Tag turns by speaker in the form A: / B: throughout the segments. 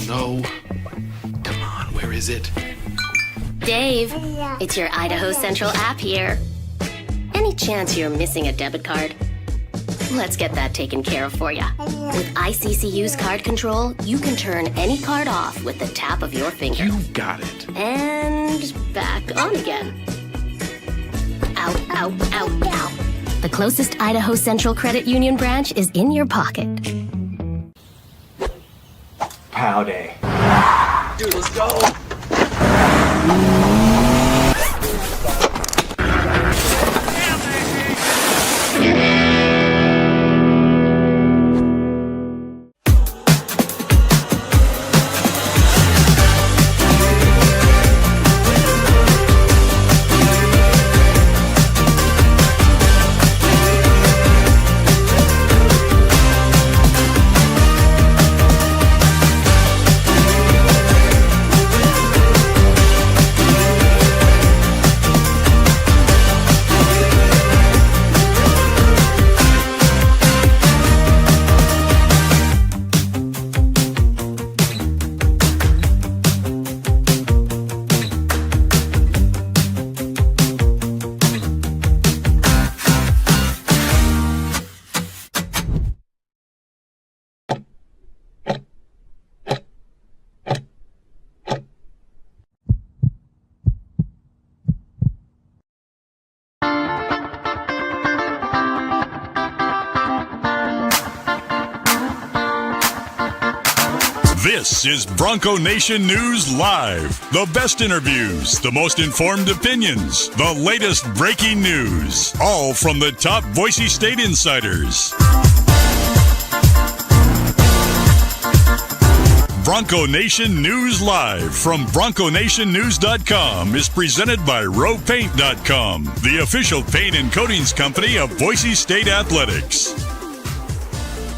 A: No. Come on, where is it?
B: Dave, it's your Idaho Central app here. Any chance you're missing a debit card? Let's get that taken care of for you. With ICCU's card control, you can turn any card off with the tap of your finger.
A: You got it.
B: And back on again. Out. The closest Idaho Central Credit Union branch is in your pocket.
C: Pow day.
A: Dude, let's go.
D: This is Bronco Nation News Live. The best interviews, the most informed opinions, the latest breaking news, all from the top Boise State insiders. Bronco Nation News Live from BroncoNationNews.com is presented by RowPaint.com, the official paint and coatings company of Boise State Athletics.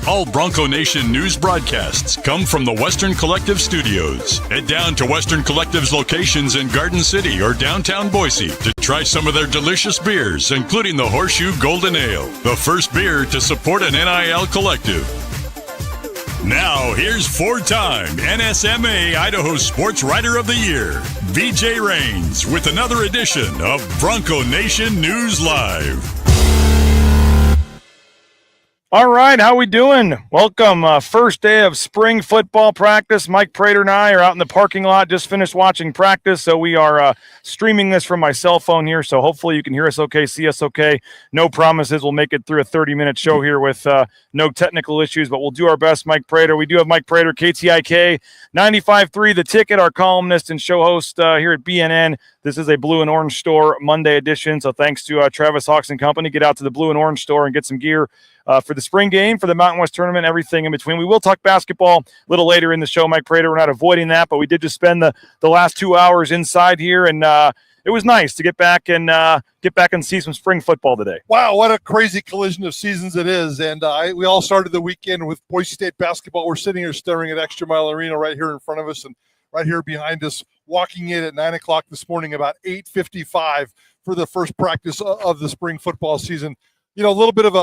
D: All Bronco Nation news broadcasts come from the Western Collective Studios. Head down to Western Collective's locations in Garden City or downtown Boise to try some of their delicious beers, including the Horseshoe Golden Ale, the first beer to support an NIL collective. Now, here's four-time NSMA Idaho Sports Writer of the Year, BJ Rains, with another edition of Bronco Nation News Live.
E: All right, how we doing? Welcome. First day of spring football practice. Mike Prater and I are out in the parking lot, just finished watching practice, so we are streaming this from my cell phone here, so hopefully you can hear us okay, see us okay. No promises we'll make it through a 30-minute show here with no technical issues, but we'll do our best. Mike Prater. We do have Mike Prater, KTIK, 95.3, The Ticket, our columnist and show host here at BNN. This is a Blue and Orange Store Monday edition, so thanks to Travis Hawks and company. Get out to the Blue and Orange Store and get some gear for the spring game, for the Mountain West tournament, everything in between. We will talk basketball a little later in the show, Mike Prater. We're not avoiding that, but we did just spend the last 2 hours inside here, and it was nice to get back and see some spring football today.
F: Wow, what a crazy collision of seasons it is. And we all started the weekend with Boise State basketball. We're sitting here staring at Extra Mile Arena right here in front of us and right here behind us, walking in at 9 o'clock this morning, about 8:55 for the first practice of the spring football season. You know, a little bit of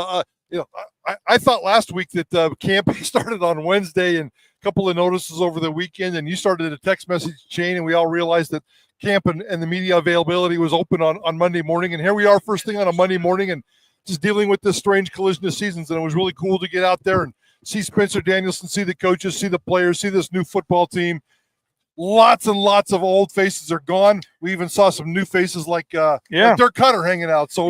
F: I thought last week that camp started on Wednesday and a couple of notices over the weekend, and you started a text message chain, and we all realized that camp and the media availability was open on Monday morning. And here we are first thing on a Monday morning and just dealing with this strange collision of seasons. And it was really cool to get out there and see Spencer Danielson, see the coaches, see the players, see this new football team. Lots and lots of old faces are gone. We even saw some new faces like Dirk Cutter hanging out. So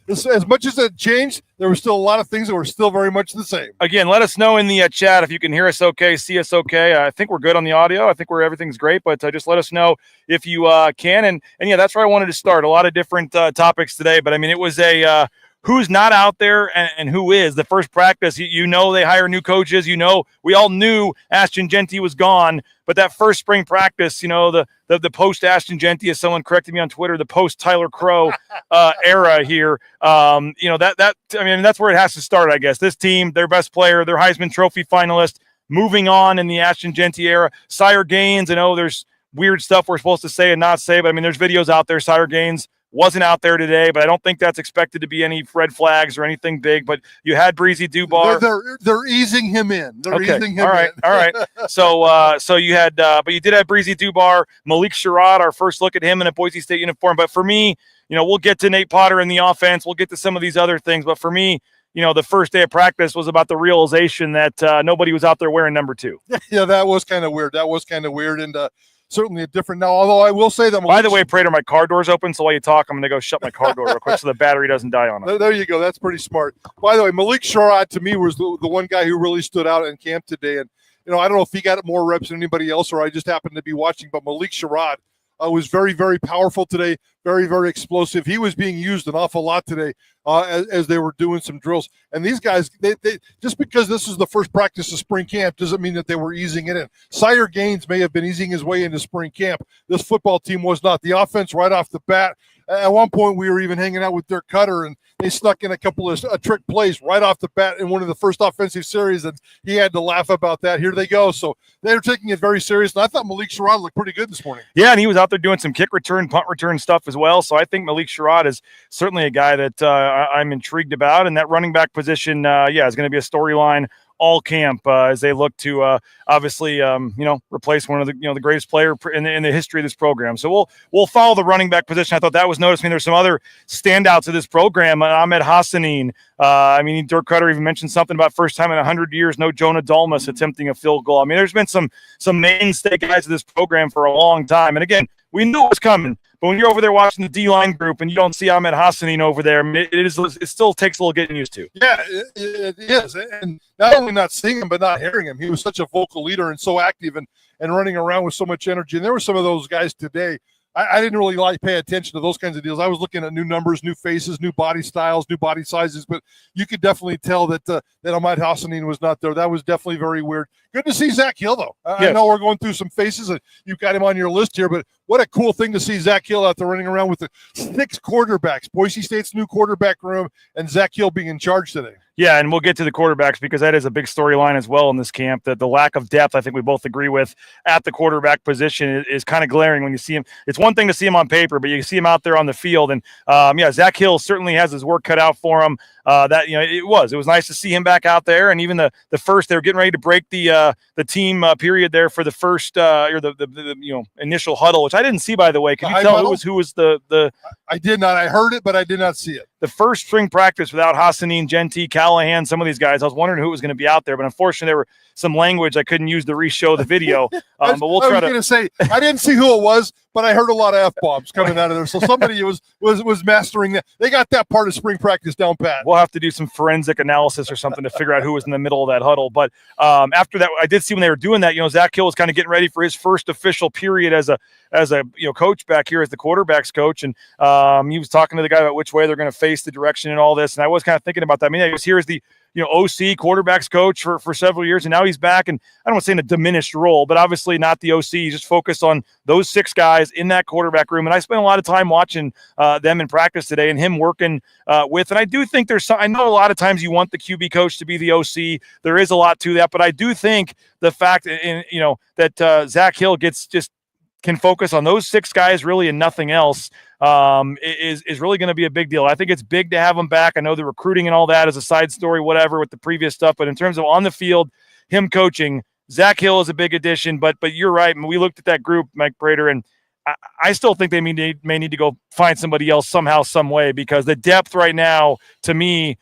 F: as much as it changed, there were still a lot of things that were still very much the same.
E: Again, let us know in the chat if you can hear us okay, see us okay. I think we're good on the audio. I think everything's great, but just let us know if you can. And yeah, that's where I wanted to start. A lot of different topics today, but I mean, it was a who's not out there and who is. The first practice, you know they hire new coaches. You know, we all knew Ashton Genty was gone, but that first spring practice, you know, the post-Ashton Genty, as someone corrected me on Twitter, the post-Tyler Crow era here, you know, that's where it has to start, I guess. This team, their best player, their Heisman Trophy finalist, moving on in the Ashton Genty era. Sire Gaines, I know there's weird stuff we're supposed to say and not say, but I mean, there's videos out there. Sire Gaines wasn't out there today, but I don't think that's expected to be any red flags or anything big. But you had Breezy Dubar.
F: They're easing him in. They're easing him in.
E: All right. So you had, but you did have Breezy Dubar, Malik Sherrod, our first look at him in a Boise State uniform. But for me, we'll get to Nate Potter in the offense. We'll get to some of these other things. But for me, the first day of practice was about the realization that nobody was out there wearing number 2.
F: Yeah, that was kind of weird. And certainly a different now. Although I will say that.
E: By the way, Prater, my car door's open, so while you talk, I'm going to go shut my car door real quick so the battery doesn't die on it.
F: There you go. That's pretty smart. By the way, Malik Sherrod to me was the one guy who really stood out in camp today. And I don't know if he got more reps than anybody else, or I just happened to be watching. But Malik Sherrod was very, very powerful today. Very, very explosive. He was being used an awful lot today as they were doing some drills. And these guys, they just because this is the first practice of spring camp doesn't mean that they were easing it in. Sire Gaines may have been easing his way into spring camp. This football team was not. The offense right off the bat. At one point, we were even hanging out with Dirk Cutter, and they snuck in a couple of trick plays right off the bat in one of the first offensive series, and he had to laugh about that. Here they go. So they're taking it very serious. And I thought Malik Sherrod looked pretty good this morning.
E: Yeah, and he was out there doing some kick return, punt return stuff as well. So I think Malik Sherrod is certainly a guy that I'm intrigued about. And that running back position, is going to be a storyline all camp as they look to obviously replace one of the the greatest player in the history of this program. So we'll follow the running back position. I thought that was noticed. I mean, there's some other standouts of this program. Ahmed Hassanin. Dirk Cutter even mentioned something about first time in 100 years, no Jonah Dalmas attempting a field goal. I mean, there's been some mainstay guys of this program for a long time. And again, we knew it was coming. But when you're over there watching the D-line group and you don't see Ahmed Hassanin over there, I mean, it still takes a little getting used to.
F: Yeah, it is. And not only not seeing him, but not hearing him. He was such a vocal leader and so active and running around with so much energy. And there were some of those guys today. I didn't really pay attention to those kinds of deals. I was looking at new numbers, new faces, new body styles, new body sizes, but you could definitely tell that Ahmed Hassanin was not there. That was definitely very weird. Good to see Zach Hill, though. Yes. I know we're going through some faces, and you've got him on your list here, but what a cool thing to see Zach Hill out there running around with the 6 quarterbacks, Boise State's new quarterback room, and Zach Hill being in charge today.
E: Yeah, and we'll get to the quarterbacks because that is a big storyline as well in this camp. That the lack of depth, I think we both agree with, at the quarterback position is kind of glaring when you see him. It's one thing to see him on paper, but you see him out there on the field. And Zach Hill certainly has his work cut out for him. It was nice to see him back out there. And even the first, they were getting ready to break the team period there for the first or the initial huddle, which I didn't see, by the way. Could you tell who was the? I
F: did not. I heard it, but I did not see it.
E: The first string practice without Hassanin, Genty, Callahan, some of these guys. I was wondering who was going to be out there, but unfortunately there were some language I couldn't use to re-show the video. But we'll try to. I was going to
F: say I didn't see who it was, but I heard a lot of F-bombs coming out of there. So somebody was mastering that. They got that part of spring practice down pat.
E: We'll have to do some forensic analysis or something to figure out who was in the middle of that huddle. But after that, I did see when they were doing that. Zach Hill was kind of getting ready for his first official period as a coach back here as the quarterbacks coach, and he was talking to the guy about which way they're going to face the direction and all this. And I was kind of thinking about that. I mean, he was here as the OC quarterbacks coach for several years, and now he's back. And I don't want to say in a diminished role, but obviously not the OC. He's just focused on those 6 guys in that quarterback room. And I spent a lot of time watching them in practice today and him working with. And I do think I know a lot of times you want the QB coach to be the OC. There is a lot to that, but I do think the fact that Zach Hill can focus on those 6 guys really and nothing else is really going to be a big deal. I think it's big to have him back. I know the recruiting and all that is a side story, whatever, with the previous stuff. But in terms of on the field, him coaching, Zach Hill is a big addition. But you're right. We looked at that group, Mike Prater, and I still think they may need to go find somebody else somehow, some way, because the depth right now, to me,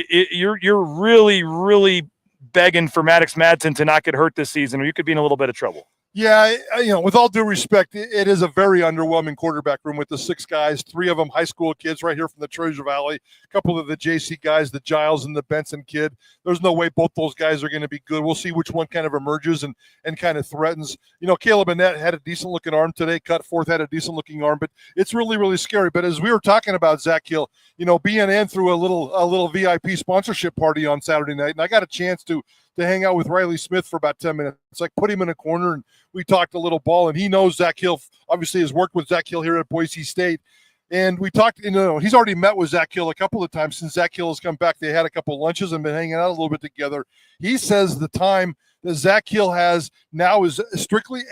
E: you're really, really begging for Maddox Madsen to not get hurt this season, or you could be in a little bit of trouble.
F: Yeah, with all due respect, it is a very underwhelming quarterback room with the 6 guys, 3 of them high school kids right here from the Treasure Valley, a couple of the JC guys, the Giles and the Benson kid. There's no way both those guys are going to be good. We'll see which one kind of emerges and kind of threatens. Caleb Annette had a decent-looking arm today. Cutforth had a decent-looking arm, but it's really, really scary. But as we were talking about Zach Hill, BNN threw a little VIP sponsorship party on Saturday night, and I got a chance to hang out with Riley Smith for about 10 minutes. It's like put him in a corner, and we talked a little ball, and he knows Zach Hill, obviously has worked with Zach Hill here at Boise State. And we talked, he's already met with Zach Hill a couple of times since Zach Hill has come back. They had a couple of lunches and been hanging out a little bit together. He says the time that Zach Hill has now is strictly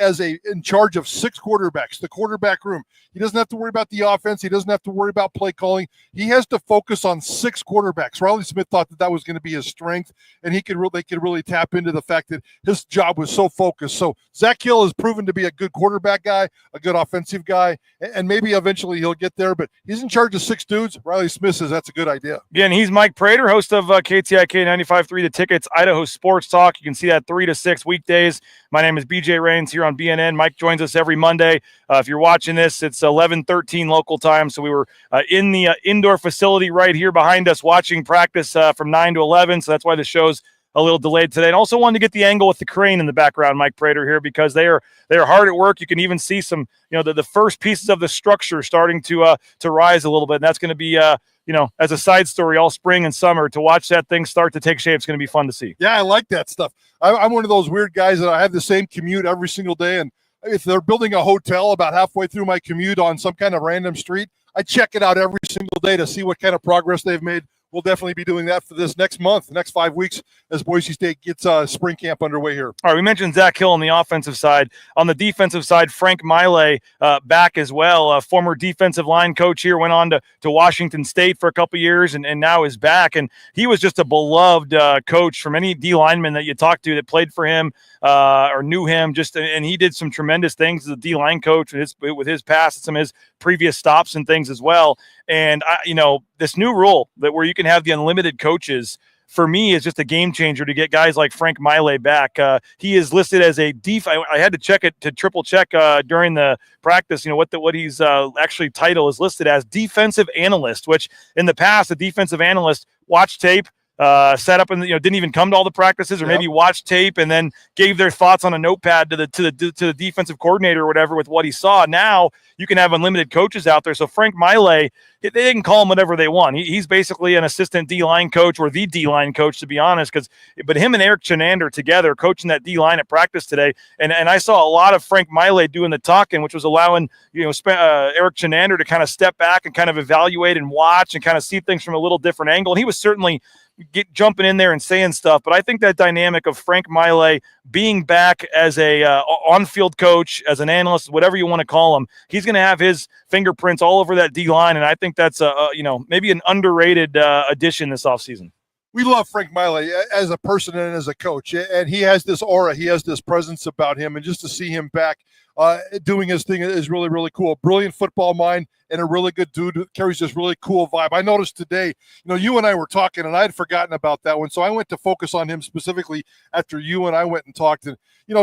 F: in charge of 6 quarterbacks, the quarterback room. He doesn't have to worry about the offense. He doesn't have to worry about play calling. He has to focus on 6 quarterbacks. Riley Smith thought that was going to be his strength, and they could really tap into the fact that his job was so focused. So Zach Hill has proven to be a good quarterback guy, a good offensive guy, and maybe eventually he'll get there, but he's in charge of 6 dudes. Riley Smith says that's a good idea.
E: Again, he's Mike Prater, host of KTIK 95.3 The Tickets, Idaho Sports Talk. You can see that 3 to 6 weekdays. My name is BJ Rains here on BNN. Mike joins us every Monday. If you're watching this, it's 11:13 local time, so we were in the indoor facility right here behind us watching practice from 9 to 11, so that's why the show's a little delayed today. And also wanted to get the angle with the crane in the background, Mike Prater here, because they are hard at work. You can even see some, the first pieces of the structure starting to rise a little bit. And that's going to be, as a side story all spring and summer, to watch that thing start to take shape. It's going to be fun to see.
F: Yeah, I like that stuff. I'm one of those weird guys that I have the same commute every single day. And if they're building a hotel about halfway through my commute on some kind of random street, I check it out every single day to see what kind of progress they've made. We'll definitely be doing that for this next 5 weeks as Boise State gets spring camp underway here.
E: All right, we mentioned Zach Hill on the offensive side. On the defensive side, Frank Maile back as well. A former defensive line coach here, went on to Washington State for a couple years and now is back. And he was just a beloved coach from any D lineman that you talked to that played for him or knew him. And he did some tremendous things as a D line coach with his past and some of his previous stops and things as well. And this new rule where you can have the unlimited coaches, for me, is just a game changer to get guys like Frank Maile back. He is listed as a I had to check it to triple check during the practice. What he's actually title is listed as defensive analyst, which in the past a defensive analyst watched tape, sat up and didn't even come to all the practices, or maybe watched tape and then gave their thoughts on a notepad to the defensive coordinator or whatever with what he saw. Now you can have unlimited coaches out there. So Frank Maile, they can call him whatever they want. He's basically an assistant D-line coach, or the D-line coach, to be honest. But him and Eric Chenander together coaching that D-line at practice today, and I saw a lot of Frank Maile doing the talking, which was allowing Eric Chenander to kind of step back and kind of evaluate and watch and kind of see things from a little different angle. And he was certainly jumping in there and saying stuff, but I think that dynamic of Frank Maile being back as a on-field coach, as an analyst, whatever you want to call him, he's going to have his fingerprints all over that D-line, and I think that's maybe an underrated addition this offseason.
F: We love Frank Maile as a person and as a coach, and he has this aura, he has this presence about him, and just to see him back doing his thing is really, really cool. Brilliant football mind and a really good dude who carries this really cool vibe. I noticed today, you and I were talking, and I had forgotten about that one, so I went to focus on him specifically after you and I went and talked. And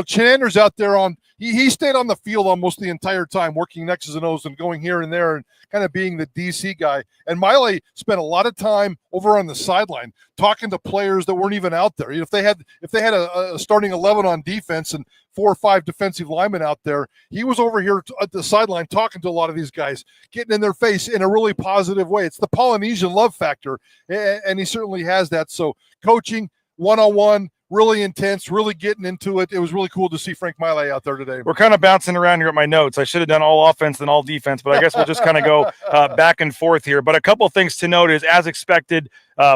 F: Chenander's out there he stayed on the field almost the entire time, working X's and O's and going here and there and kind of being the DC guy. And Maile spent a lot of time over on the sideline talking to players that weren't even out there. If they had a starting 11 on defense and 4 or 5 defensive linemen out there, he was over here at the sideline talking to a lot of these guys, getting in their face in a really positive way. It's the Polynesian love factor, and he certainly has that. So coaching, one-on-one, really intense, really getting into it. It was really cool to see Frank Maile out there today.
E: We're kind of bouncing around here at my notes. I should have done all offense and all defense, but I guess we'll just kind of go back and forth here. But a couple of things to note is, as expected,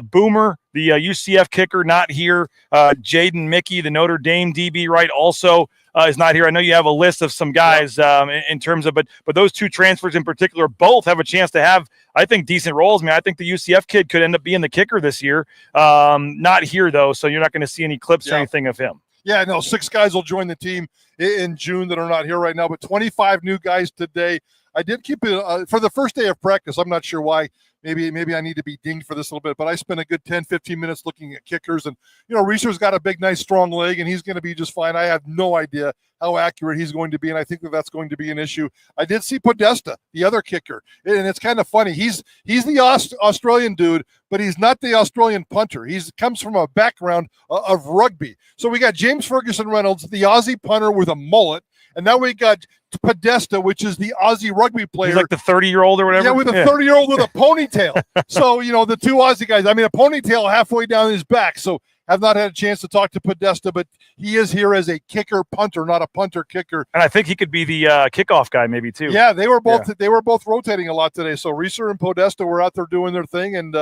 E: Boomer, the UCF kicker, not here. Jaden Mickey, the Notre Dame DB, right, also is not here. I know you have a list of some guys in terms of, but those 2 transfers in particular both have a chance to have, I think, decent roles. I think the UCF kid could end up being the kicker this year. Not here, though, so you're not going to see any clips or anything of him.
F: Yeah, no, 6 guys will join the team in June that are not here right now, but 25 new guys today. I did keep it for the first day of practice. I'm not sure why. Maybe I need to be dinged for this a little bit, but I spent a good 10, 15 minutes looking at kickers. And, Reeser's got a big, nice, strong leg, and he's going to be just fine. I have no idea how accurate he's going to be, and I think that's going to be an issue. I did see Podesta, the other kicker, and it's kind of funny. He's the Australian dude, but he's not the Australian punter. He comes from a background of rugby. So we got James Ferguson Reynolds, the Aussie punter with a mullet, and now we got Podesta, which is the Aussie rugby player.
E: He's like the 30-year-old or whatever?
F: Yeah, with a 30-year-old with a ponytail. So, the 2 Aussie guys, a ponytail halfway down his back. So have not had a chance to talk to Podesta, but he is here as a kicker punter, not a punter kicker.
E: And I think he could be the kickoff guy maybe too.
F: Yeah, they were both rotating a lot today. So Reeser and Podesta were out there doing their thing, and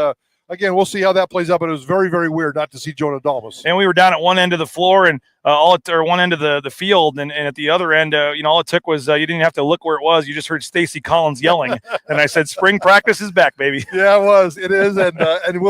F: again, we'll see how that plays out, but it was very, very weird not to see Jonah Dalmas.
E: And we were down at one end of the floor and one end of the field, and at the other end, all it took was you didn't have to look where it was. You just heard Stacy Collins yelling, and I said, "Spring practice is back, baby."
F: Yeah, it is, and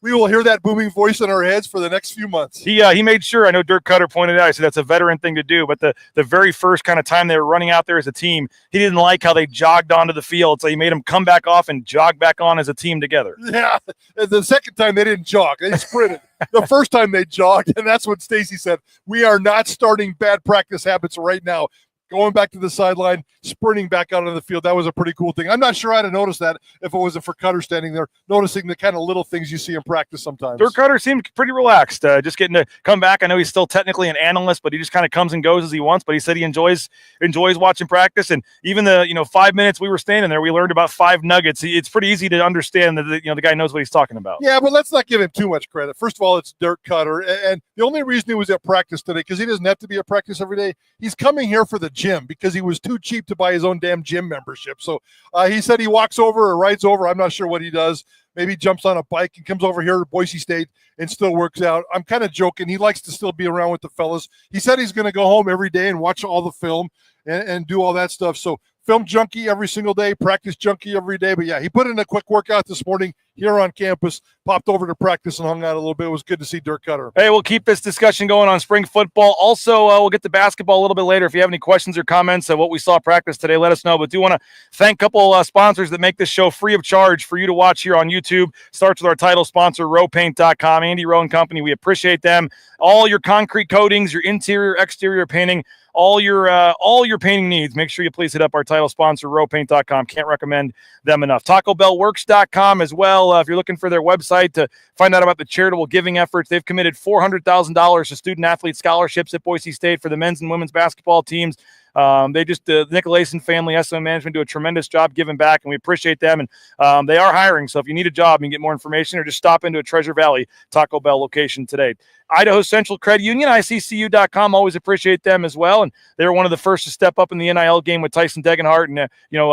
F: we will hear that booming voice in our heads for the next few months.
E: He made sure. I know Dirk Cutter pointed out. I said that's a veteran thing to do. But the very first kind of time they were running out there as a team, he didn't like how they jogged onto the field, so he made them come back off and jog back on as a team together.
F: Yeah, and the second time they didn't jog; they sprinted. The first time they jogged, and that's what Stacy said. We are not starting bad practice habits right now. Going back to the sideline, sprinting back out on the field. That was a pretty cool thing. I'm not sure I'd have noticed that if it wasn't for Cutter standing there, noticing the kind of little things you see in practice sometimes.
E: Dirk Cutter seemed pretty relaxed, just getting to come back. I know he's still technically an analyst, but he just kind of comes and goes as he wants. But he said he enjoys watching practice. And even the 5 minutes we were standing there, we learned about 5 nuggets. It's pretty easy to understand that the guy knows what he's talking about.
F: Yeah, but let's not give him too much credit. First of all, it's Dirk Cutter, and the only reason he was at practice today, because he doesn't have to be at practice every day, he's coming here for the gym because he was too cheap to buy his own damn gym membership. So he said he walks over or rides over. I'm not sure what he does. Maybe jumps on a bike and comes over here to Boise State and still works out. I'm kind of joking. He likes to still be around with the fellas. He said he's going to go home every day and watch all the film and do all that stuff. So film junkie every single day, practice junkie every day. But yeah, he put in a quick workout this morning here on campus, popped over to practice and hung out a little bit. It was good to see Dirk Cutter.
E: Hey, we'll keep this discussion going on spring football. Also, we'll get to basketball a little bit later. If you have any questions or comments of what we saw practice today, let us know. But do want to thank a couple sponsors that make this show free of charge for you to watch here on YouTube. Starts with our title sponsor, rowpaint.com, Andy Rowe and Company. We appreciate them. All your concrete coatings, your interior, exterior painting, all your painting needs. Make sure you please hit up our title sponsor, rowpaint.com. Can't recommend them enough. TacoBellWorks.com as well. If you're looking for their website to find out about the charitable giving efforts, they've committed $400,000 to student-athlete scholarships at Boise State for the men's and women's basketball teams. They just the Nicolason family, SM Management, do a tremendous job giving back, and we appreciate them. And they are hiring, so if you need a job and get more information, or just stop into a Treasure Valley Taco Bell location today. Idaho Central Credit Union, ICCU.com, always appreciate them as well. And they were one of the first to step up in the NIL game with Tyson Degenhart and,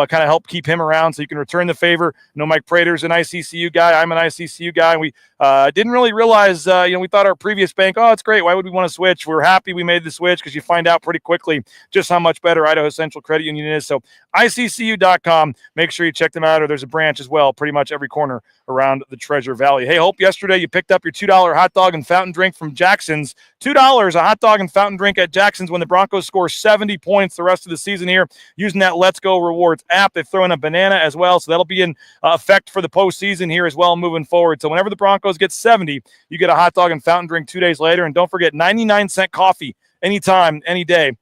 E: kind of help keep him around so you can return the favor. Mike Prater's an ICCU guy. I'm an ICCU guy. And we didn't really realize, we thought our previous bank, it's great. Why would we want to switch? We're happy we made the switch because you find out pretty quickly just how much better Idaho Central Credit Union is. So ICCU.com, make sure you check them out, or there's a branch as well, pretty much every corner around the Treasure Valley. Hey, Hope, yesterday you picked up your $2 hot dog and fountain drink from Jackson's. $2 a hot dog and fountain drink at Jackson's when the Broncos score 70 points the rest of the season here using that Let's Go Rewards app. They throw in a banana as well, so that'll be in effect for the postseason here as well moving forward. So whenever the Broncos get 70, you get a hot dog and fountain drink 2 days later. And don't forget, 99-cent coffee anytime, any day,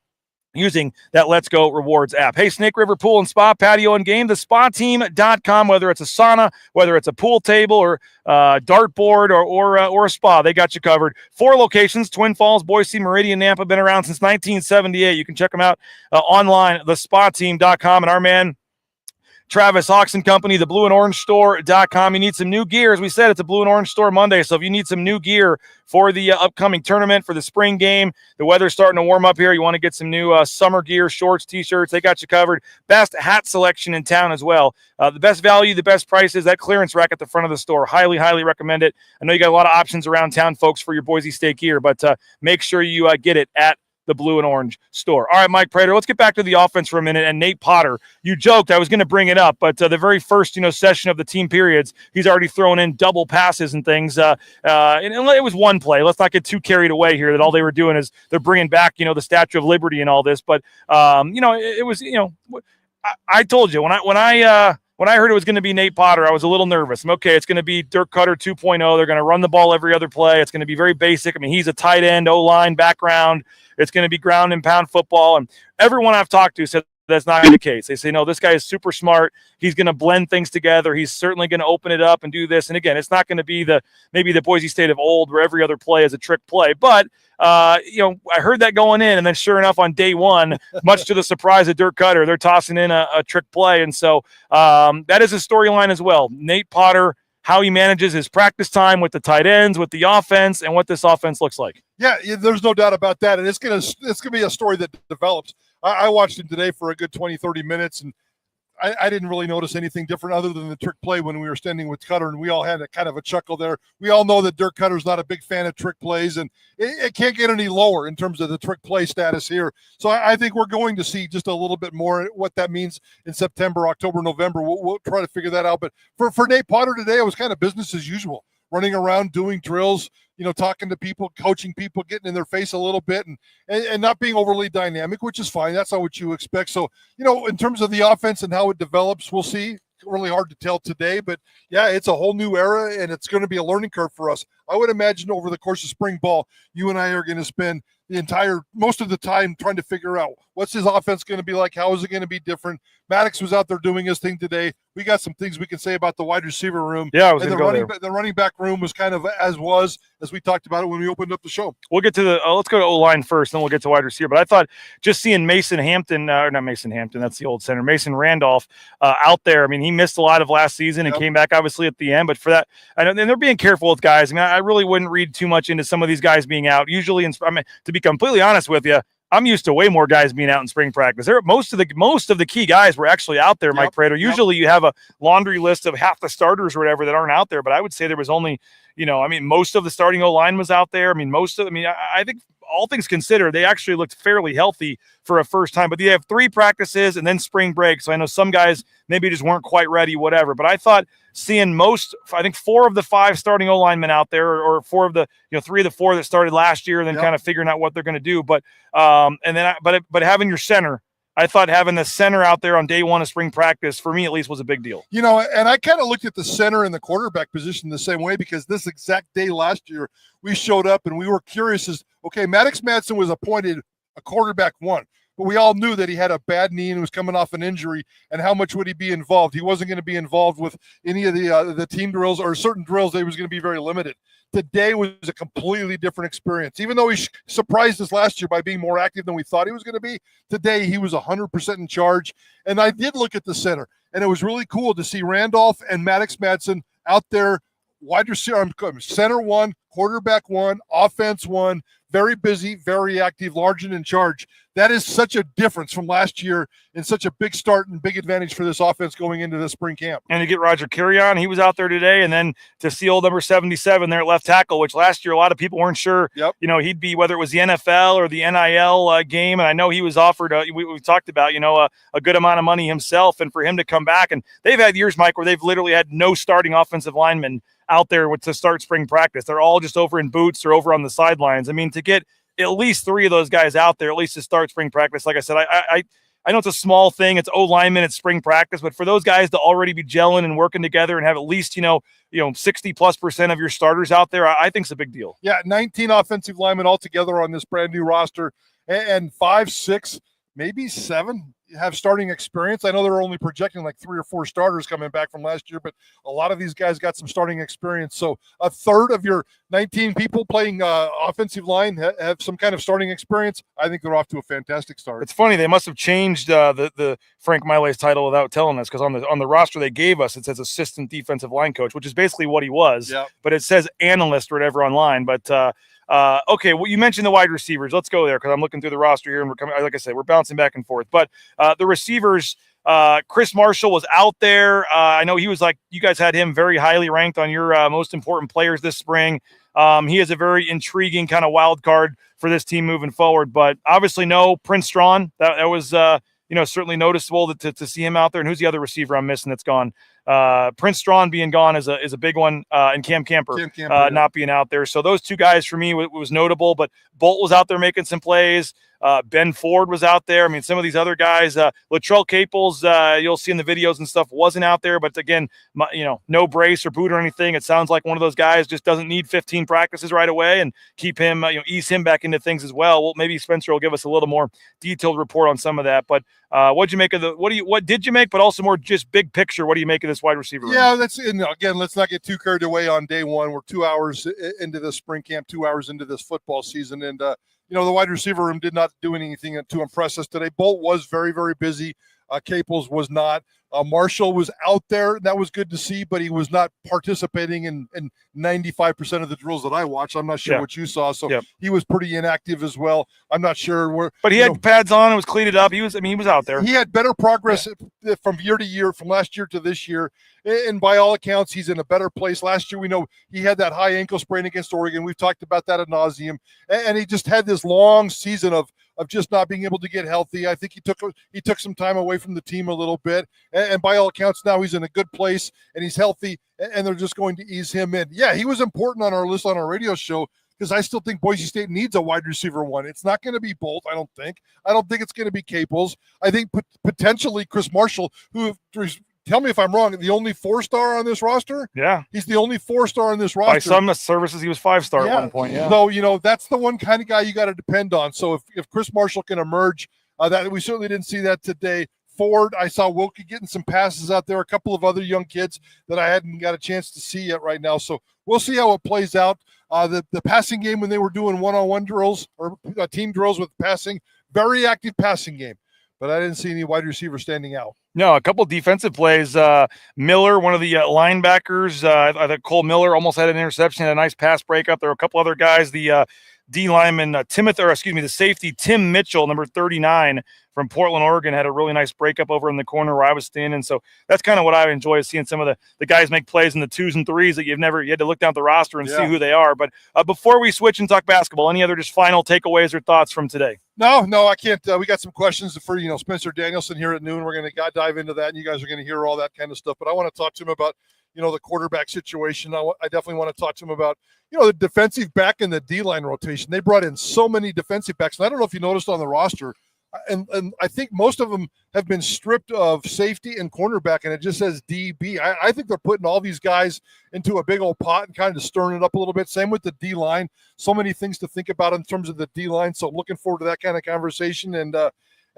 E: using that Let's Go Rewards app. Hey, Snake River Pool and Spa, Patio and Game, thespateam.com, whether it's a sauna, whether it's a pool table or dartboard or a spa, they got you covered. 4 locations, Twin Falls, Boise, Meridian, Nampa, been around since 1978. You can check them out online, thespateam.com. And our man, Travis Hawks and Company, the Blue and Orange Store.com. You need some new gear. As we said, it's a Blue and Orange Store Monday. So if you need some new gear for the upcoming tournament, for the spring game, the weather's starting to warm up here. You want to get some new summer gear, shorts, T-shirts. They got you covered. Best hat selection in town as well. The best value, the best prices, that clearance rack at the front of the store. Highly, highly recommend it. I know you got a lot of options around town, folks, for your Boise State gear, but make sure you get it at the Blue and Orange Store. All right, Mike Prater, let's get back to the offense for a minute. And Nate Potter, you joked I was going to bring it up, but the very first session of the team periods, he's already thrown in double passes and things. And it was one play. Let's not get too carried away here that all they were doing is they're bringing back the Statue of Liberty and all this. But it was I told you when I heard it was going to be Nate Potter, I was a little nervous. Okay, it's going to be Dirk Cutter 2.0. They're going to run the ball every other play. It's going to be very basic. I mean, he's a tight end, O-line background. It's going to be ground and pound football. And everyone I've talked to said that's not the case. They say, no, this guy is super smart. He's going to blend things together. He's certainly going to open it up and do this. And again, it's not going to be maybe the Boise State of old where every other play is a trick play. But, I heard that going in. And then sure enough, on day one, much to the surprise of Dirk Cutter, they're tossing in a trick play. And so that is a storyline as well. Nate Potter, how he manages his practice time with the tight ends, with the offense, and what this offense looks like.
F: Yeah, there's no doubt about that. And it's gonna be a story that develops. I watched him today for a good 20, 30 minutes, and I didn't really notice anything different other than the trick play when we were standing with Cutter, and we all had a kind of a chuckle there. We all know that Dirk Cutter's not a big fan of trick plays, and it can't get any lower in terms of the trick play status here. So I think we're going to see just a little bit more what that means in September, October, November. We'll try to figure that out. But for Nate Potter today, it was kind of business as usual, running around, doing drills, talking to people, coaching people, getting in their face a little bit, and not being overly dynamic, which is fine. That's not what you expect. So, in terms of the offense and how it develops, we'll see. Really hard to tell today, but yeah, it's a whole new era, and it's going to be a learning curve for us. I would imagine over the course of spring ball, you and I are going to spend most of the time trying to figure out what's his offense going to be like, how is it going to be different. Maddox was out there doing his thing today. We got some things we can say about the wide receiver room.
E: Yeah, I was
F: the running back room was kind of as we talked about it when we opened up the show.
E: We'll get to let's go to O-line first, then we'll get to wide receiver. But I thought just seeing Mason Hampton, or not Mason Hampton, that's the old center, Mason Randolph out there. I mean, he missed a lot of last season and came back obviously at the end. But for that, and they're being careful with guys. I mean, I really wouldn't read too much into some of these guys being out. Usually, to be completely honest with you, I'm used to way more guys being out in spring practice. Most of the key guys were actually out there, Mike Prater. Usually you have a laundry list of half the starters or whatever that aren't out there, but I would say there was only, most of the starting O-line was out there. I think all things considered, they actually looked fairly healthy for a first time, but they have 3 practices and then spring break. So I know some guys maybe just weren't quite ready, whatever, but I thought seeing 4 of the 5 starting O-linemen out there, or 4 of the, 3 of the 4 that started last year, and then kind of figuring out what they're going to do. But, but having your center, I thought having the center out there on day 1 of spring practice, for me at least, was a big deal.
F: And I kind of looked at the center and the quarterback position the same way, because this exact day last year, we showed up and we were curious Maddox Madsen was appointed a quarterback 1. But we all knew that he had a bad knee and was coming off an injury, and how much would he be involved? He wasn't going to be involved with any of the team drills, or certain drills that he was going to be very limited. Today was a completely different experience. Even though he surprised us last year by being more active than we thought he was going to be, today he was 100% in charge. And I did look at the center, and it was really cool to see Randolph and Maddox Madsen out there, wide receiver, center 1, quarterback 1, offense 1, very busy, very active, large and in charge. That is such a difference from last year, and such a big start and big advantage for this offense going into the spring camp.
E: And to get Roger Carrion, he was out there today, and then to see old number 77 there at left tackle, which last year a lot of people weren't sure, he'd be, whether it was the NFL or the NIL game. And I know he was offered, we talked about, a good amount of money himself, and for him to come back. And they've had years, Mike, where they've literally had no starting offensive linemen out there to start spring practice. They're all just over in boots or over on the sidelines. I mean, to get at least 3 of those guys out there, at least to start spring practice, like I said, I know it's a small thing. It's O-lineman, it's spring practice, but for those guys to already be gelling and working together and have at least, 60+% of your starters out there, I think it's a big deal.
F: Yeah, 19 offensive linemen altogether on this brand new roster, and 5, 6, maybe 7 have starting experience. I know they're only projecting like 3 or 4 starters coming back from last year, but a lot of these guys got some starting experience. So a third of your 19 people playing offensive line have some kind of starting experience. I think they're off to a fantastic start.
E: It's funny, they must have changed the Frank Miley's title without telling us, because on the roster they gave us, it says assistant defensive line coach, which is basically what he was. But it says analyst or whatever online. But okay, well, you mentioned the wide receivers. Let's go there, because I'm looking through the roster here, and like I said, we're bouncing back and forth. But the receivers, Chris Marshall was out there. I know he was, like, you guys had him very highly ranked on your most important players this spring. He is a very intriguing kind of wild card for this team moving forward. But obviously, no Prince Strawn. That was certainly noticeable to see him out there. And who's the other receiver I'm missing that's gone? Prince Strawn being gone is a big one, and Cam Camper not being out there. So those 2 guys for me was notable. But Bolt was out there making some plays. Ben Ford was out there. I mean, some of these other guys, Latrell Caples, you'll see in the videos and stuff, wasn't out there. But again, no brace or boot or anything. It sounds like one of those guys just doesn't need 15 practices right away, and keep him, ease him back into things as well. Well, maybe Spencer will give us a little more detailed report on some of that. But what'd you make of what did you make? But also more just big picture. What do you make of this wide receiver room?
F: Yeah, again, let's not get too carried away on day 1. We're 2 hours into this spring camp, 2 hours into this football season, and the wide receiver room did not do anything to impress us today. Bolt was very, very busy. Caples was not. Marshall was out there. That was good to see, but he was not participating in 95% of the drills that I watched. I'm not sure what you saw. So he was pretty inactive as well. I'm not sure where.
E: But he had pads on and was cleated up. He was out there.
F: He had better progress from year to year, from last year to this year. And by all accounts, he's in a better place. Last year, we know he had that high ankle sprain against Oregon. We've talked about that ad nauseum. And he just had this long season of just not being able to get healthy. I think he took some time away from the team a little bit. And by all accounts, now he's in a good place and he's healthy, and they're just going to ease him in. Yeah, he was important on our list on our radio show because I still think Boise State needs a wide receiver one. It's not going to be Bolt, I don't think. I don't think it's going to be Caples. I think potentially Chris Marshall, who, tell me if I'm wrong, the only 4-star on this roster?
E: Yeah.
F: He's the only 4-star on this roster.
E: By some services, he was 5-star at one point,
F: So, that's the one kind of guy you got to depend on. So if Chris Marshall can emerge, that we certainly didn't see that today. Ford, I saw Wilkie getting some passes out there, a couple of other young kids that I hadn't got a chance to see yet right now. So we'll see how it plays out. The passing game, when they were doing one-on-one drills or team drills with passing, very active passing game. But I didn't see any wide receivers standing out.
E: No, a couple defensive plays. Miller, one of the linebackers, I think Cole Miller almost had an interception, had a nice pass breakup. There were a couple other guys. The D lineman, the safety, Tim Mitchell, number 39 from Portland, Oregon, had a really nice breakup over in the corner where I was standing. So that's kind of what I enjoy, seeing some of the guys make plays in the 2s and 3s that you had to look down at the roster and see who they are. But before we switch and talk basketball, any other just final takeaways or thoughts from today?
F: No, I can't. We got some questions for Spencer Danielson here at noon. We're going to dive into that, and you guys are going to hear all that kind of stuff. But I want to talk to him about the quarterback situation. I definitely want to talk to him about the defensive back and the D-line rotation. They brought in so many defensive backs, and I don't know if you noticed on the roster, and I think most of them have been stripped of safety and cornerback, and it just says DB. I think they're putting all these guys into a big old pot and kind of stirring it up a little bit. Same with the D-line. So many things to think about in terms of the D-line, so looking forward to that kind of conversation, and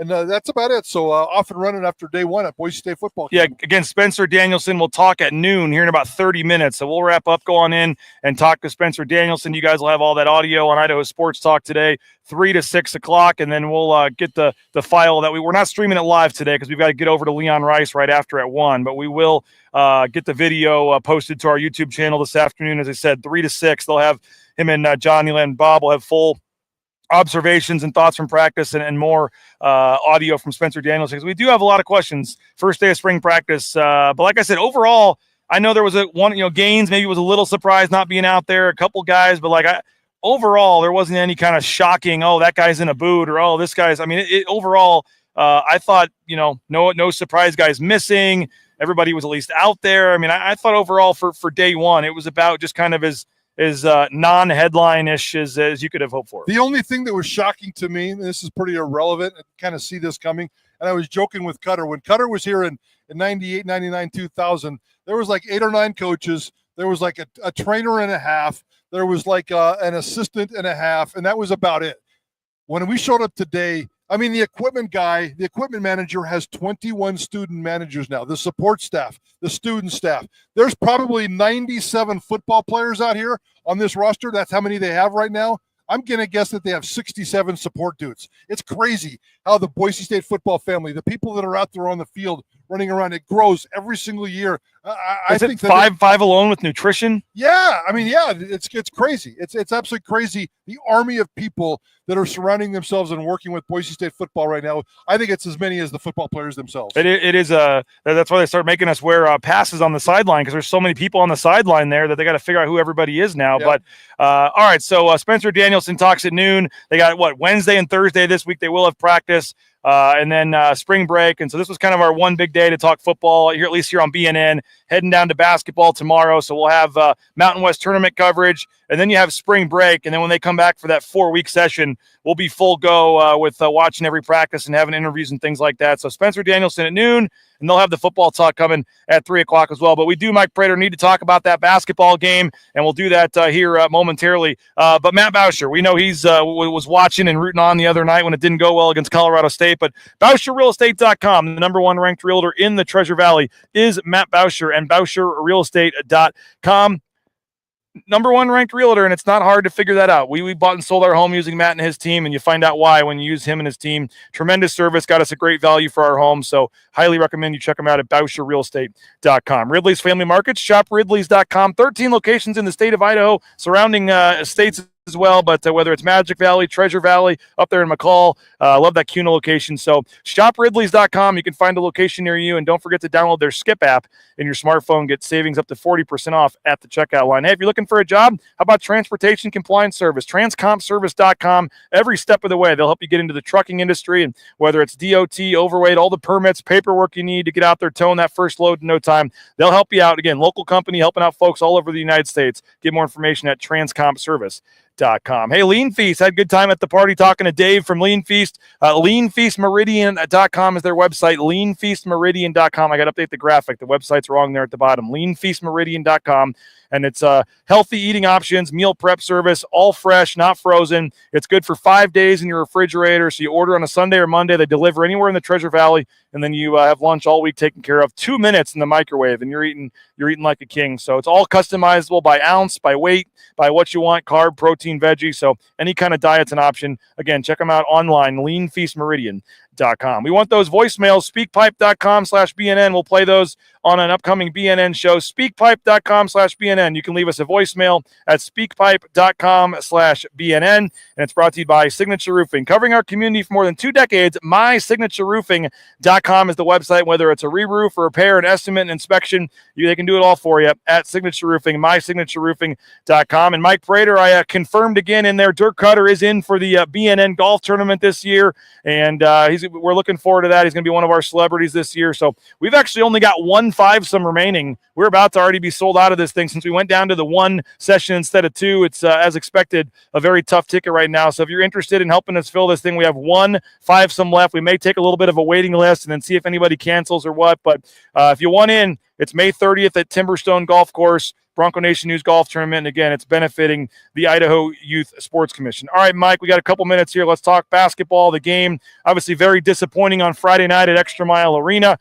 F: that's about it. So off and running after day one at Boise State football.
E: Yeah, again, Spencer Danielson will talk at noon here in about 30 minutes. So we'll wrap up, go on in and talk to Spencer Danielson. You guys will have all that audio on Idaho Sports Talk today, 3 to 6 o'clock. And then we'll get the file that we're not streaming it live today because we've got to get over to Leon Rice right after at 1. But we will get the video posted to our YouTube channel this afternoon. As I said, 3 to 6. They'll have him and Johnny and Bob will have full observations and thoughts from practice and more audio from Spencer Danielson, because we do have a lot of questions. First day of spring practice. But like I said, overall, I know there was Gaines maybe was a little surprised not being out there, a couple guys, but overall, there wasn't any kind of shocking, that guy's in a boot or, this guy's, overall, I thought, no surprise guys missing. Everybody was at least out there. I thought overall for day one, it was about just kind of as non-headline-ish as you could have hoped for.
F: The only thing that was shocking to me, and this is pretty irrelevant, I kind of see this coming, and I was joking with Cutter. When Cutter was here in 98, 99, 2000, there was like 8 or 9 coaches. There was like a trainer and a half. There was like an assistant and a half, and that was about it. When we showed up today, the equipment manager has 21 student managers now, the support staff, the student staff. There's probably 97 football players out here on this roster. That's how many they have right now. I'm going to guess that they have 67 support dudes. It's crazy how the Boise State football family, the people that are out there on the field running around, it grows every single year. I think
E: five alone with nutrition.
F: Yeah, it's crazy. It's absolutely crazy. The army of people that are surrounding themselves and working with Boise State football right now. I think it's as many as the football players themselves.
E: It is that's why they start making us wear passes on the sideline, because there's so many people on the sideline there that they got to figure out who everybody is now. Yep. But all right, so Spencer Danielson talks at noon. They got Wednesday and Thursday this week. They will have practice. And then spring break. And so this was kind of our one big day to talk football, here, at least here on BNN, heading down to basketball tomorrow. So we'll have Mountain West tournament coverage, and then you have spring break. And then when they come back for that 4-week session, we'll be full go with watching every practice and having interviews and things like that. So Spencer Danielson at noon, and they'll have the football talk coming at 3 o'clock as well. But we do, Mike Prater, need to talk about that basketball game, and we'll do that here momentarily. But Matt Bauscher, we know he's was watching and rooting on the other night when it didn't go well against Colorado State. But BauscherRealEstate.com, the number one ranked realtor in the Treasure Valley, is Matt Bauscher, and BauscherRealEstate.com. number one ranked realtor, and it's not hard to figure that out. We bought and sold our home using Matt and his team, and you find out why when you use him and his team. Tremendous service, got us a great value for our home, so highly recommend you check them out at BoucherRealEstate.com. Ridley's Family Markets, shop Ridleys.com. 13 locations in the state of Idaho, surrounding states as well, but whether it's Magic Valley, Treasure Valley, up there in McCall, love that CUNA location. So shop Ridleys.com. You can find a location near you, and don't forget to download their Skip app in your smartphone. Get savings up to 40% off at the checkout line. Hey, if you're looking for a job, how about Transportation Compliance Service? TransCompService.com. Every step of the way, they'll help you get into the trucking industry, and whether it's DOT, overweight, all the permits, paperwork you need to get out there towing that first load in no time, they'll help you out. Again, local company helping out folks all over the United States. Get more information at TransCompService.com. Hey, Lean Feast, had a good time at the party talking to Dave from Lean Feast. LeanFeastMeridian.com is their website. LeanFeastMeridian.com. I got to update the graphic. The website's wrong there at the bottom. LeanFeastMeridian.com. And it's healthy eating options, meal prep service, all fresh, not frozen. It's good for 5 days in your refrigerator. So you order on a Sunday or Monday. They deliver anywhere in the Treasure Valley, and then you have lunch all week taken care of. 2 minutes in the microwave, and you're eating like a king. So it's all customizable by ounce, by weight, by what you want, carb, protein, veggie. So any kind of diet's an option. Again, check them out online, leanfeastmeridian.com. We want those voicemails, speakpipe.com/BNN. We'll play those on an upcoming BNN show, speakpipe.com/BNN. You can leave us a voicemail at speakpipe.com/BNN, and it's brought to you by Signature Roofing. Covering our community for more than 2 decades, mysignatureroofing.com is the website. Whether it's a re-roof, a repair, an estimate, an inspection, they can do it all for you at Signature Roofing, mysignatureroofing.com. And Mike Prater, I confirmed again in there, Dirk Cutter is in for the BNN golf tournament this year, and we're looking forward to that. He's going to be one of our celebrities this year. So we've actually only got one fivesome remaining. We're about to already be sold out of this thing since we went down to the one session instead of two. It's, as expected, a very tough ticket right now. So if you're interested in helping us fill this thing, we have one fivesome left. We may take a little bit of a waiting list and then see if anybody cancels or what. But if you want in, it's May 30th at Timberstone Golf Course, Bronco Nation News Golf Tournament. And again, it's benefiting the Idaho Youth Sports Commission. All right, Mike, we got a couple minutes here. Let's talk basketball. The game, obviously very disappointing on Friday night at Extra Mile Arena.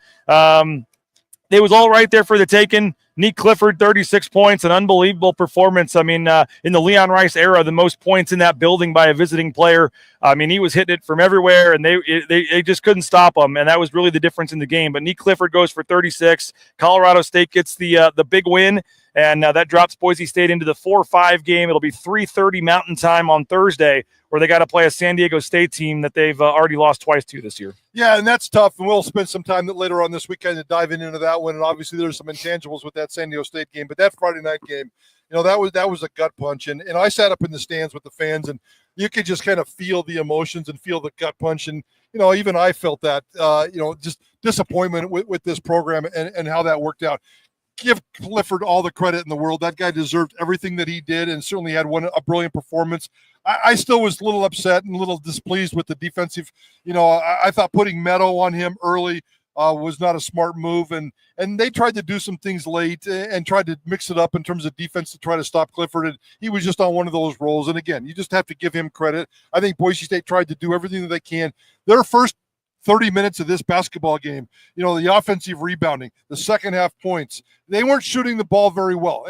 E: It was all right there for the taking. Nick Clifford, 36 points, an unbelievable performance. I mean, in the Leon Rice era, the most points in that building by a visiting player. I mean, he was hitting it from everywhere, and they just couldn't stop him, and that was really the difference in the game. But Nick Clifford goes for 36. Colorado State gets the big win, and that drops Boise State into the 4-5 game. It'll be 3:30 Mountain Time on Thursday, where they got to play a San Diego State team that they've already lost twice to this year.
F: Yeah, and that's tough, and we'll spend some time later on this weekend to dive into that one. And obviously, there's some intangibles with that San Diego State game, but that Friday night game, that was a gut punch. And I sat up in the stands with the fans, and you could just kind of feel the emotions and feel the gut punch. And even I felt that, just disappointment with this program and how that worked out. Give Clifford all the credit in the world. That guy deserved everything that he did, and certainly had a brilliant performance. I still was a little upset and a little displeased with the defensive. I thought putting Meadow on him early was not a smart move, and they tried to do some things late and tried to mix it up in terms of defense to try to stop Clifford, and he was just on one of those rolls. And again, you just have to give him credit. I think Boise State tried to do everything that they can. Their first 30 minutes of this basketball game, the offensive rebounding, the second half points, they weren't shooting the ball very well,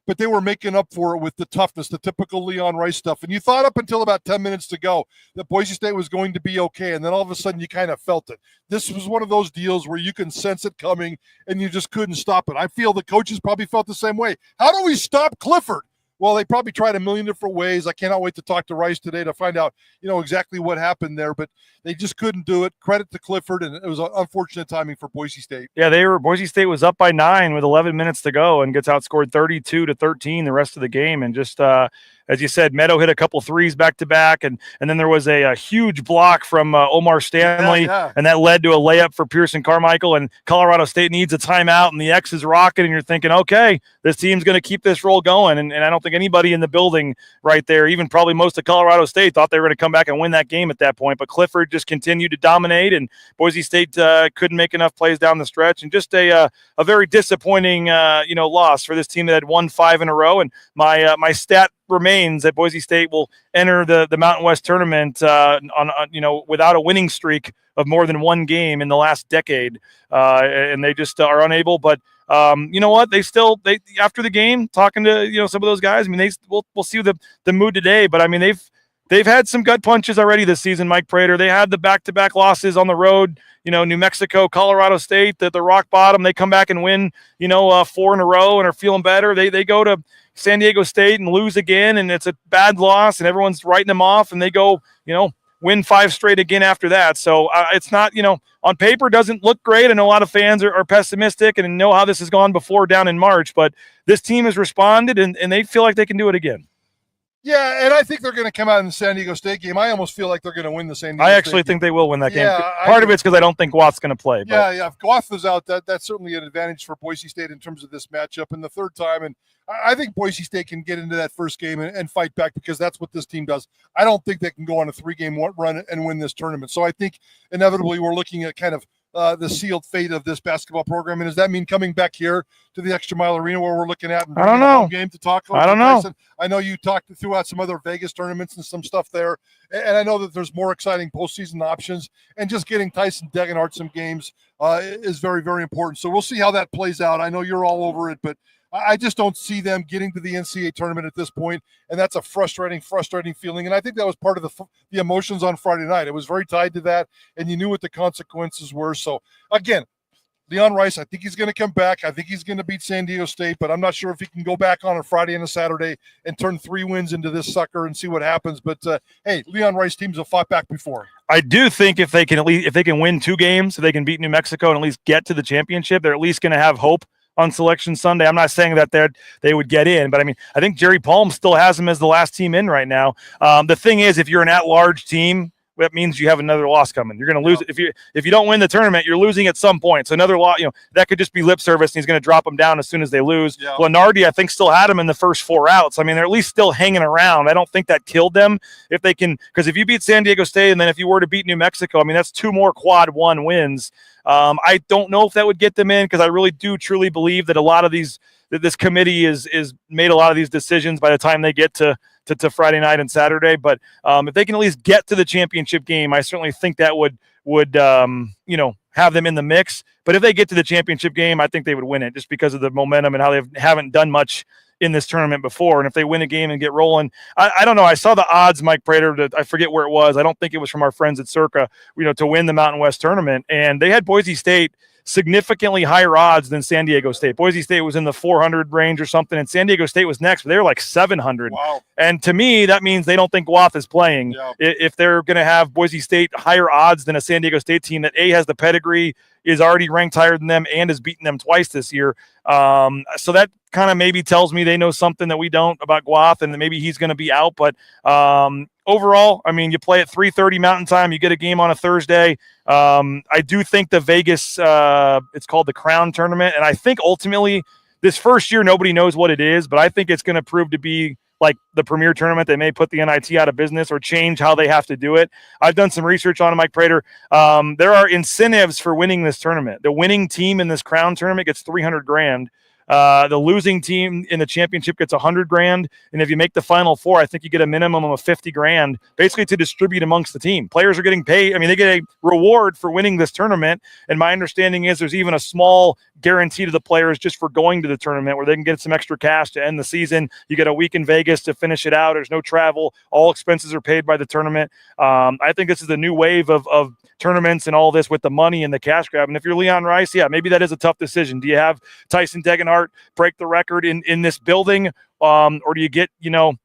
F: but they were making up for it with the toughness, the typical Leon Rice stuff. And you thought up until about 10 minutes to go that Boise State was going to be okay, and then all of a sudden you kind of felt it. This was one of those deals where you can sense it coming, and you just couldn't stop it. I feel the coaches probably felt the same way. How do we stop Clifford? Well, they probably tried a million different ways. I cannot wait to talk to Rice today to find out, exactly what happened there, but they just couldn't do it. Credit to Clifford, and it was unfortunate timing for Boise State.
E: Yeah, Boise State was up by 9 with 11 minutes to go and gets outscored 32-13 the rest of the game. And just, as you said, Meadow hit a couple threes back to back, and then there was a huge block from Omar Stanley, and that led to a layup for Pearson Carmichael. And Colorado State needs a timeout, and the X is rocking, and you're thinking, okay, this team's going to keep this roll going. And I don't think anybody in the building right there, even probably most of Colorado State, thought they were going to come back and win that game at that point. But Clifford just continued to dominate, and Boise State couldn't make enough plays down the stretch, and just a very disappointing loss for this team that had won 5 in a row. And my stat remains that Boise State will enter the Mountain West tournament without a winning streak of more than one game in the last decade, and they just are unable. But you know what? They after the game, talking to some of those guys. I mean, we'll see the mood today, but I mean they've had some gut punches already this season. Mike Prater, they had the back-to-back losses on the road. New Mexico, Colorado State, the rock bottom. They come back and win 4 in a row and are feeling better. They go to San Diego State and lose again, and it's a bad loss, and everyone's writing them off, and they go win 5 straight again after that. So it's not, on paper doesn't look great. I know a lot of fans are pessimistic and know how this has gone before down in March, but this team has responded and they feel like they can do it again.
F: Yeah, and I think they're going to come out in the San Diego State game. I almost feel like they're going to win the San Diego State
E: I actually think they will win that game.
F: Yeah,
E: Part of it's because I don't think Watt's going to play. But.
F: Yeah. If Goff is out, that's certainly an advantage for Boise State in terms of this matchup. And the third time, and I think Boise State can get into that first game and fight back because that's what this team does. I don't think they can go on a 3-game run and win this tournament. So I think inevitably we're looking at kind of the sealed fate of this basketball program. And does that mean coming back here to the Extra Mile Arena where we're looking at?
E: I don't know.
F: Game to talk.
E: I don't know.
F: I know you threw out some other Vegas tournaments and some stuff there, and I know that there's more exciting postseason options. And just getting Tyson Degenhart some games is very, very important. So we'll see how that plays out. I know you're all over it, but I just don't see them getting to the NCAA tournament at this point, and that's a frustrating feeling. And I think that was part of the emotions on Friday night. It was very tied to that, and you knew what the consequences were. So, again, Leon Rice, I think he's going to come back. I think he's going to beat San Diego State, but I'm not sure if he can go back on a Friday and a Saturday and turn 3 wins into this sucker and see what happens. But, hey, Leon Rice teams have fought back before.
E: I do think if they can win 2 games, so they can beat New Mexico and at least get to the championship, they're at least going to have hope on Selection Sunday. I'm not saying that they would get in, but I mean, I think Jerry Palm still has them as the last team in right now. The thing is, if you're an at-large team, that means you have another loss coming. You're going to lose. If you don't win the tournament, you're losing at some point. So another loss, that could just be lip service, and he's going to drop them down as soon as they lose. Yeah. Lenardi, I think, still had them in the first 4 outs. I mean, they're at least still hanging around. I don't think that killed them if they can, because if you beat San Diego State and then if you were to beat New Mexico, I mean, that's 2 more quad 1 wins. I don't know if that would get them in because I really do truly believe that a lot of this committee is made a lot of these decisions by the time they get to Friday night and Saturday. But if they can at least get to the championship game, I certainly think that would have them in the mix. But if they get to the championship game, I think they would win it just because of the momentum and how they haven't done much in this tournament before. And if they win a game and get rolling, I don't know. I saw the odds, Mike Prater, I forget where it was. I don't think it was from our friends at Circa, to win the Mountain West tournament. And they had Boise State significantly higher odds than San Diego State. Boise State was in the 400 range or something, and San Diego State was next, but they were like 700.
F: Wow.
E: And to me, that means they don't think Guath is playing. Yeah. If they're going to have Boise State higher odds than a San Diego State team that has the pedigree, is already ranked higher than them, and has beaten them twice this year. So that kind of maybe tells me they know something that we don't about Guath, and that maybe he's going to be out. But overall, I mean, you play at 3:30 Mountain Time, you get a game on a Thursday. I do think the Vegas, it's called the Crown Tournament, and I think ultimately this first year nobody knows what it is, but I think it's going to prove to be like the premier tournament. They may put the NIT out of business or change how they have to do it. I've done some research on it, Mike Prater. There are incentives for winning this tournament. The winning team in this Crown tournament gets $300,000. The losing team in the championship gets $100,000, and if you make the Final Four, I think you get a minimum of $50,000, basically to distribute amongst the team. Players are getting paid. I mean, they get a reward for winning this tournament, and my understanding is there's even a small guarantee to the players just for going to the tournament where they can get some extra cash to end the season. You get a week in Vegas to finish it out. There's no travel. All expenses are paid by the tournament. I think this is the new wave of tournaments and all this with the money and the cash grab. And if you're Leon Rice, yeah, maybe that is a tough decision. Do you have Tyson Degenhart break the record in this building? Or do you get,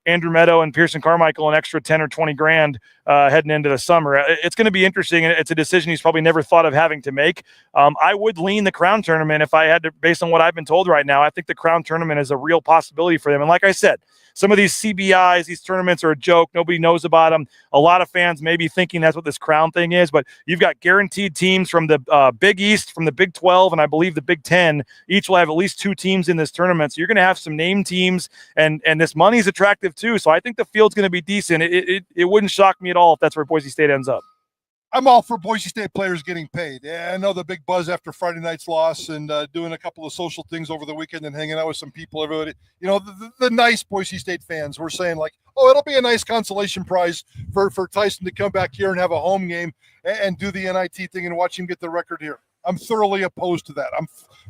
E: Andrew Meadow and Pearson Carmichael an extra 10 or 20 grand heading into the summer? It's going to be interesting, and it's a decision he's probably never thought of having to make. I would lean the Crown Tournament if I had to, based on what I've been told right now. I think the Crown Tournament is a real possibility for them. And like I said, some of these CBIs, these tournaments are a joke. Nobody knows about them. A lot of fans may be thinking that's what this Crown thing is, but you've got guaranteed teams from the Big East, from the Big 12, and I believe the Big 10. Each will have at least 2 teams in this tournament. So you're going to have some name teams, and this money is attractive too. So I think the field's going to be decent. It wouldn't shock me at all if that's where Boise State ends up.
F: I'm all for Boise State players getting paid. Yeah, I know the big buzz after Friday night's loss and doing a couple of social things over the weekend and hanging out with some people. Everybody, the nice Boise State fans were saying like, oh, it'll be a nice consolation prize for Tyson to come back here and have a home game and do the NIT thing and watch him get the record here. I'm thoroughly opposed to that.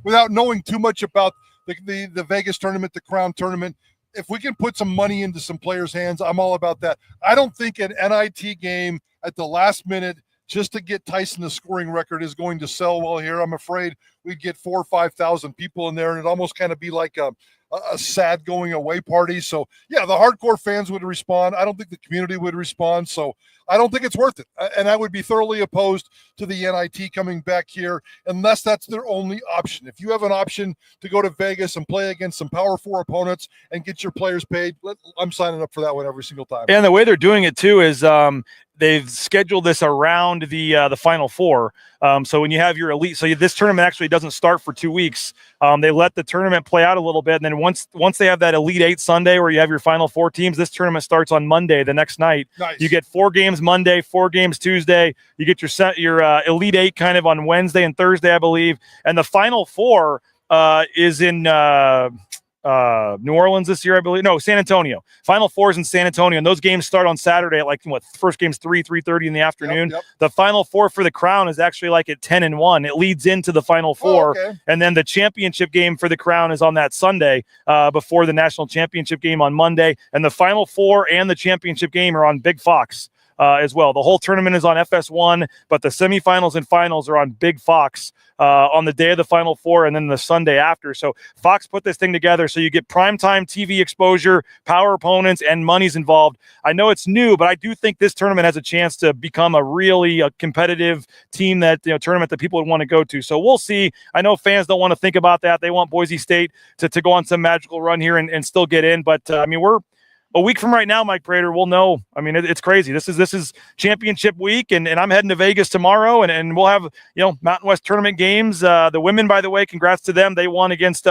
F: Without knowing too much about the Vegas tournament, the Crown tournament. If we can put some money into some players' hands, I'm all about that. I don't think an NIT game at the last minute just to get Tyson the scoring record is going to sell well here. I'm afraid we'd get 4,000 or 5,000 people in there, and it'd almost kind of be like a sad going away party. So, yeah, the hardcore fans would respond. I don't think the community would respond. So I don't think it's worth it. And I would be thoroughly opposed to the NIT coming back here unless that's their only option. If you have an option to go to Vegas and play against some Power 4 opponents and get your players paid, I'm signing up for that one every single time.
E: And the way they're doing it, too, is they've scheduled this around the Final Four. So when you have your elite, so this tournament actually doesn't start for 2 weeks. They let the tournament play out a little bit, and then once they have that Elite Eight Sunday where you have your Final Four teams, this tournament starts on Monday, the next night.
F: Nice.
E: You get 4 games Monday, 4 games Tuesday. You get your Elite Eight kind of on Wednesday and Thursday, I believe, and the Final Four is in New Orleans this year, I believe. No, San Antonio. Final Four is in San Antonio, and those games start on Saturday at first game's 3:30 in the afternoon.
F: Yep.
E: The Final Four for the Crown is actually like at 10 and 1. It leads into the Final Four, and then the championship game for the Crown is on that Sunday before the national championship game on Monday, and the Final Four and the championship game are on Big Fox as well. The whole tournament is on FS1, but the semifinals and finals are on Big Fox on the day of the Final Four and then the Sunday after. So Fox put this thing together so you get primetime TV exposure, power opponents, and money's involved. I know it's new, but I do think this tournament has a chance to become a really competitive team tournament that people would want to go to. So we'll see. I know fans don't want to think about that. They want Boise State to go on some magical run here and still get in. But we're a week from right now, Mike Prater, we'll know. I mean, it's crazy. This is championship week, and I'm heading to Vegas tomorrow, and we'll have Mountain West tournament games. The women, by the way, congrats to them. They won against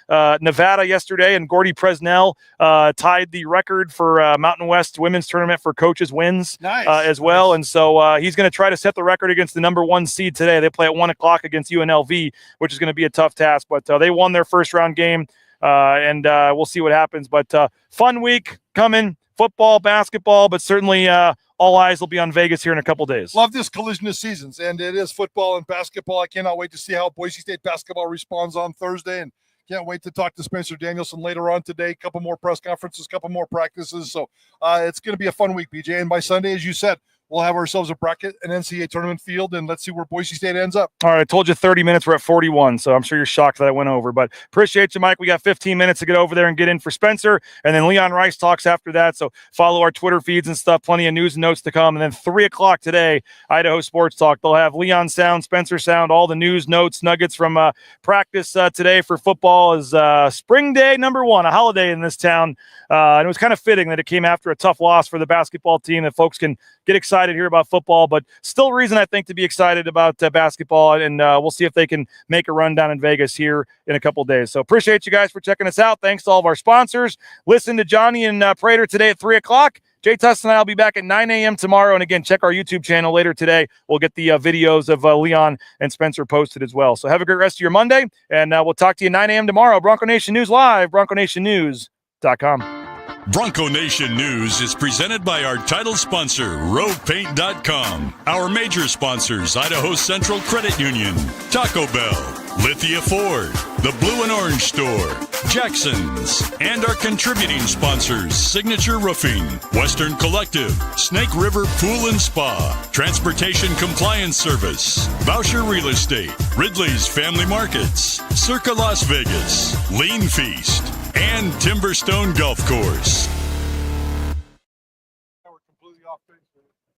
E: Nevada yesterday, and Gordy Presnell tied the record for Mountain West women's tournament for coaches wins as well. And so he's going to try to set the record against the number 1 seed today. They play at 1:00 against UNLV, which is going to be a tough task. But they won their first round game. And we'll see what happens. But fun week coming, football, basketball, but certainly all eyes will be on Vegas here in a couple days.
F: Love this collision of seasons, and it is football and basketball. I cannot wait to see how Boise State basketball responds on Thursday, and can't wait to talk to Spencer Danielson later on today. A couple more press conferences, a couple more practices. So it's going to be a fun week, BJ. And by Sunday, as you said, we'll have ourselves a bracket, an NCAA tournament field, and let's see where Boise State ends up.
E: All right, I told you 30 minutes. We're at 41, so I'm sure you're shocked that I went over. But appreciate you, Mike. We got 15 minutes to get over there and get in for Spencer, and then Leon Rice talks after that. So follow our Twitter feeds and stuff. Plenty of news and notes to come. And then 3 o'clock today, Idaho Sports Talk. They'll have Leon Sound, Spencer Sound, all the news, notes, nuggets from practice today for football is spring day number 1, a holiday in this town. And it was kind of fitting that it came after a tough loss for the basketball team, that folks can get excited here about football, but still reason I think to be excited about basketball, and we'll see if they can make a run down in Vegas here in a couple days. So appreciate you guys for checking us out. Thanks to all of our sponsors. Listen to Johnny and Prater today at 3 o'clock. Jay Tuss and I will be back at 9 a.m. tomorrow. And again, check our YouTube channel later today. We'll get the videos of Leon and Spencer posted as well. So have a great rest of your Monday, and we'll talk to you 9 a.m. tomorrow. Bronco Nation News Live, BroncoNationNews.com.
D: Bronco Nation News is presented by our title sponsor, RovePaint.com. Our major sponsors, Idaho Central Credit Union, Taco Bell, Lithia Ford, the Blue and Orange Store, Jackson's, and our contributing sponsors, Signature Roofing, Western Collective, Snake River Pool and Spa, Transportation Compliance Service, Boucher Real Estate, Ridley's Family Markets, Circa Las Vegas, Lean Feast, and Timberstone Golf Course.